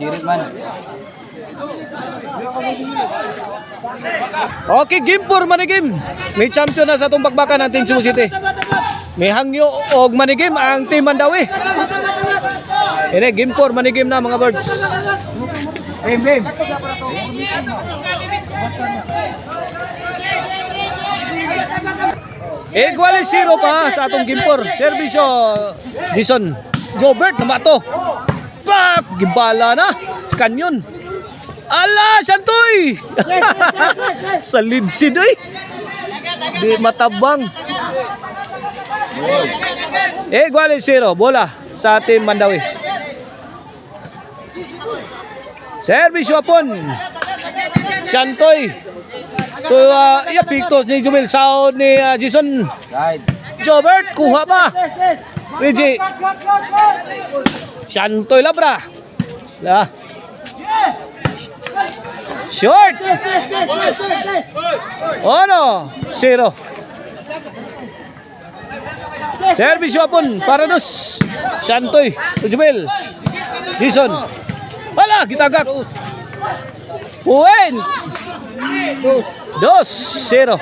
Sirit man. Okay, game 4 manigim. May champion na sa itong bakbakan ng Team Cebu City. May hangyo og manigim ang Team Mandawi. Ini game 4 manigim na mga birds. Game. Equally 0 pa sa atong game 4. Servisyo Jason Jobert namato. Pak! Gibala na. Kanyon. Ala, Santoy! Sa lidsid oy. Di matabang. Equally 0. Bola sa Team Mandawi. Servisyo apon. Santoy. To pictos ni Jumil sound ni Jason. Right. Jobert kuha pa. Reggie. Santoy labra. La. Short. Oh no. 0. Servisyo apon para dos. Santoy to Jumil. Jason. Wala gitagak. Point. 2-0.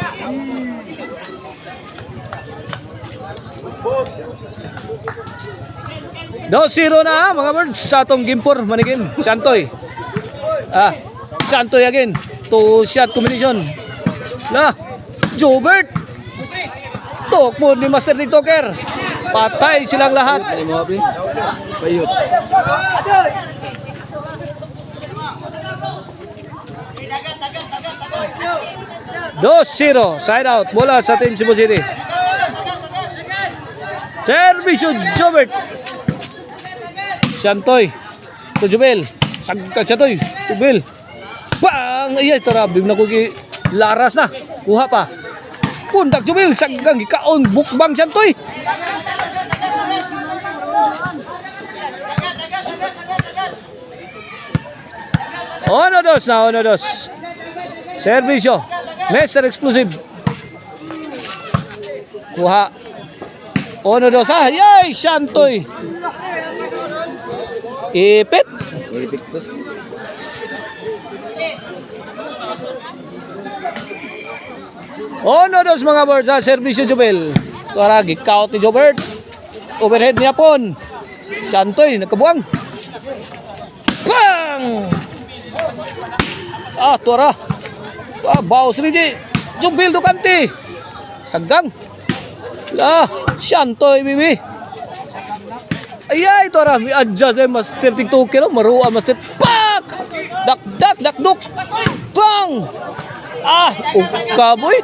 Na mga birds sa atong game 4 manigin. Santoy. Santoy again. 2-shot combination. La. Jobert. Tokmo ni Master TikToker. Patay silang lahat. Bayot. 2-0. Side out. Bola sa Team Cebu City. Servisyo Jobert. Santoy. To Jubel. Sagkag Santoy. Jubel. Bang! Ay, tarabim na kugi. Laras na. Kuha pa. Pundak Jubel. Sagkag ikaon. Bukbang Santoy. Ono dos. Servisyo. Mr. Explosive. Kuha. Ono dos. Yay! Santoy. Ipit. Ono dos mga birds sa Servisyo Jubel. Para gikaut ni Jobert. Overhead niya pon. Santoy nagkabuang. Bang! Tuara. Baos Riji. Jubel Ducante. Saggang. Santoy bibi. Ayay, tuara. Mi adjust ay Master TikToker. Maruha Master. Pak! Dakduk. Bang! Kaboy.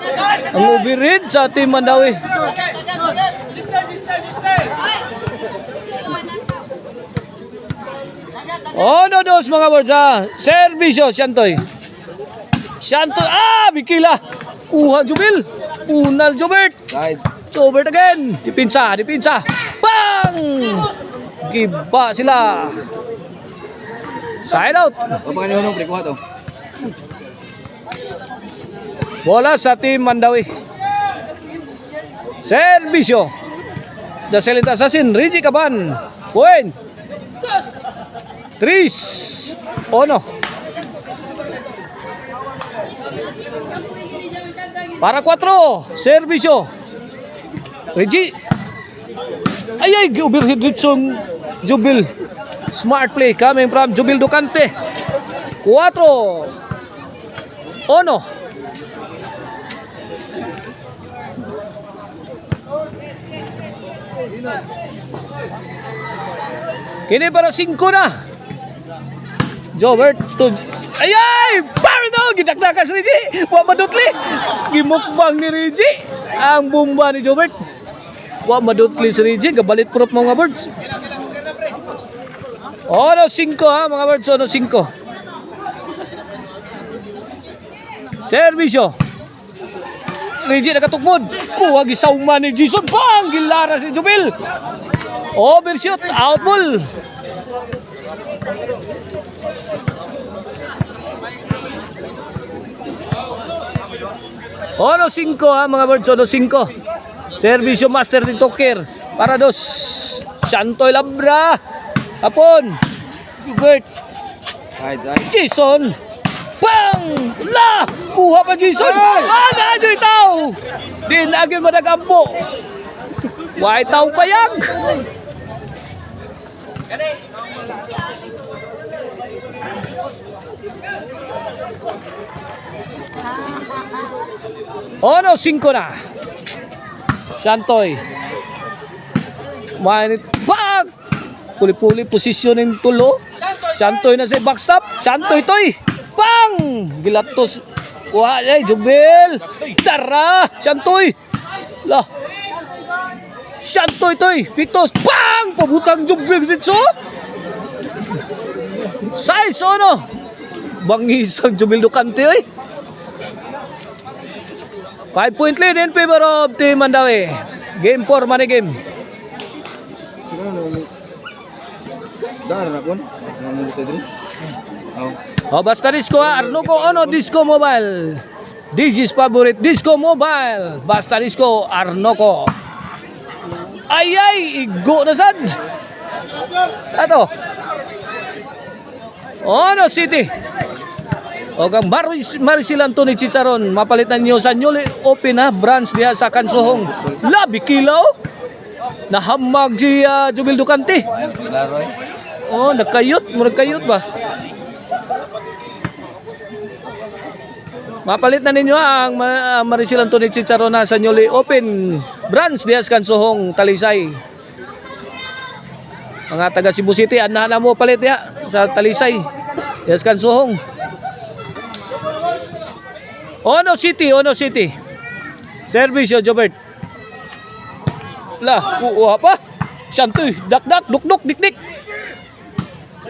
Ang overhead sa Team Mandawi. Ono dos mga birds Servisyo Santoy. Bikila. Kuha Jubel. Punal Jobert. Right. Jobert again. Dipinsa. Bang! Giba sila. Side out. Pagpakanihunong pre, kuha to. Bola sa Team Mandawi. Servisyo. The Silent Assassin Reggie Caban. Point. 3. Ono. Para 4. Servisyo. Reggie. Ay, overhead Ritson Jubil. Smart play coming from Jubil Ducante. 4. Ono. Kini para 5 na. Jobert to Pardo gidakdakas ni Reggie. Wa madutli. Gimukbang ni Reggie. Ang bomba ni Jobert. Wa madutli si Reggie, gabalit prop mga birds. Ono 5 mga birds, ono 5. Servisyo. Reggie nakatukmod. Kuha gisawman ni Jason. Bang! Gilara si Jubel. Overshoot. Out ball. Ono 5 mga birds. Ono 5. Servisyo Master TikToker. Para 2. Santoy labra. Hapon. Jubert. Side, side. Jason. Bang! La! Kuha pa Jason. Nadyo'y tao. Di naagin madagampo. Why tao payag? Ono 5 na. Santoy. Manit bag. Puli-puli posisyon ng tulo. Santoy na sa backstop. Santoy toy. Bang! Gilatos. Wah, ay Jubel. Tara, Santoy. Lah. Santoy toy. Pictos. Bang! Pabutang Jubel dito. Size ono. Bangisang Jubel Ducante oy. 5-point lead in favor of Team Mandawi. Game 4 money game. Dar na kon. Ano dito din? Oh. Basta disco Arnoco ono Disco Mobile. DJ's favorite Disco Mobile. Basta disco Arnoco. Ay, igo na sad. Ato. Ono City. O kang Marisilan to ni Chicharon, mapalitan nyo sa newly open na branch diya sa Kansohong. Labi kilaw. Nahamag si Jubil Ducante. Laroy. Oh, nagkayot ba? Mapalitan ninyo ang Marisilan to ni Chicharon na sa newly open branch diya sa Kansohong, Talisay. Mga taga Cebu City, anahan mo palit ya sa Talisay. Diya sa Kansohong. Ono City. Servisyo Jobert. Lah, kuha pa. Santoy, dak, duk, dik.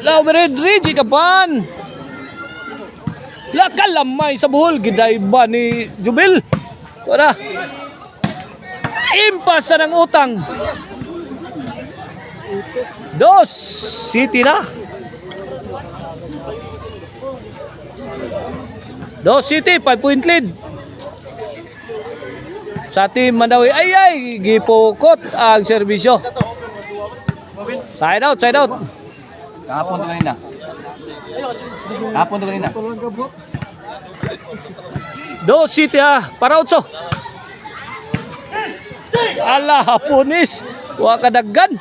Lah, Regi kapan. Lah, kalamay sa buhol. Giday ba ni Jubil? Wala. Impas na ng utang. Dos, City na. Dos City, 5-point lead. Sa Team Mandawi, ay, gipukot ang serbisyo. Side out. Kahapon to kanina. Dos City para 8. Ala, punis. Wa kadaggan.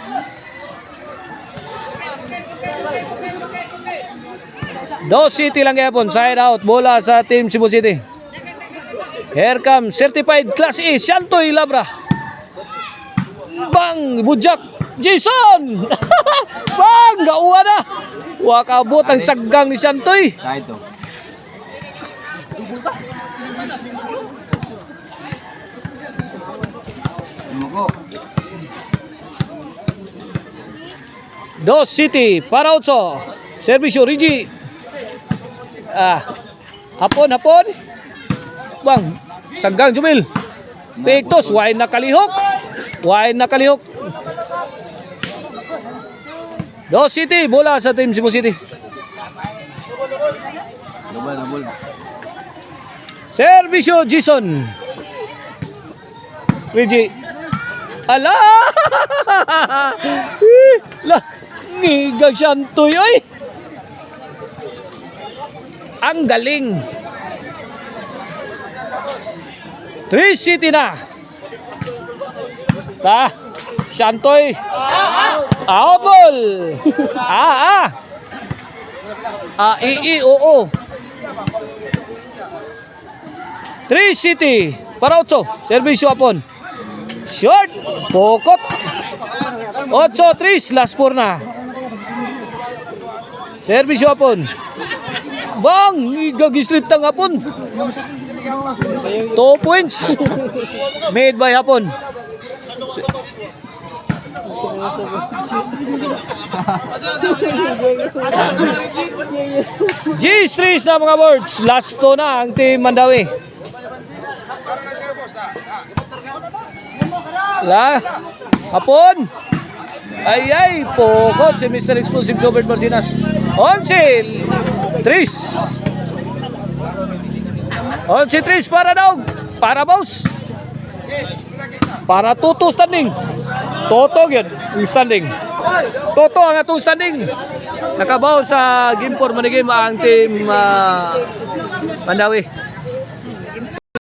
Dos City lang yapon, side out, bola sa Team Cebu City. Here comes certified class A, Santoy Labra. Bang, bujak, Jason. Bang, gauwa na. Wakabot ang saggang ni Santoy. Side to. Mugo. Dos City para 8. Servisyo Regi. Hapon. Bang, saggang Jubil. Pictos, why nakalihok. Dos City, bola sa Team Cebu City. Double. Servisyo Jason. Regi. Ala! Lah, ngigang Santoy oy. Ang galing. 3 City na. Santoy. Out ball. Oo. 3 City para 8. Servisyo Apon. Short. Pokot. 8-3. Last 4 na. Servisyo Apon. Bang! Igag-street tang Hapon. 2 points. Made by Hapon. G-streets na mga boards. Last 2 na ang Team Mandawi. Hapon. Ay, pokot si Mr. Explosive Jobert Marcinas. 11-3 para daw. Para boss. Para Toto standing. Toto yun, standing. Toto ang atong standing. Nakabaw sa game 4 manigim ang team Mandawi.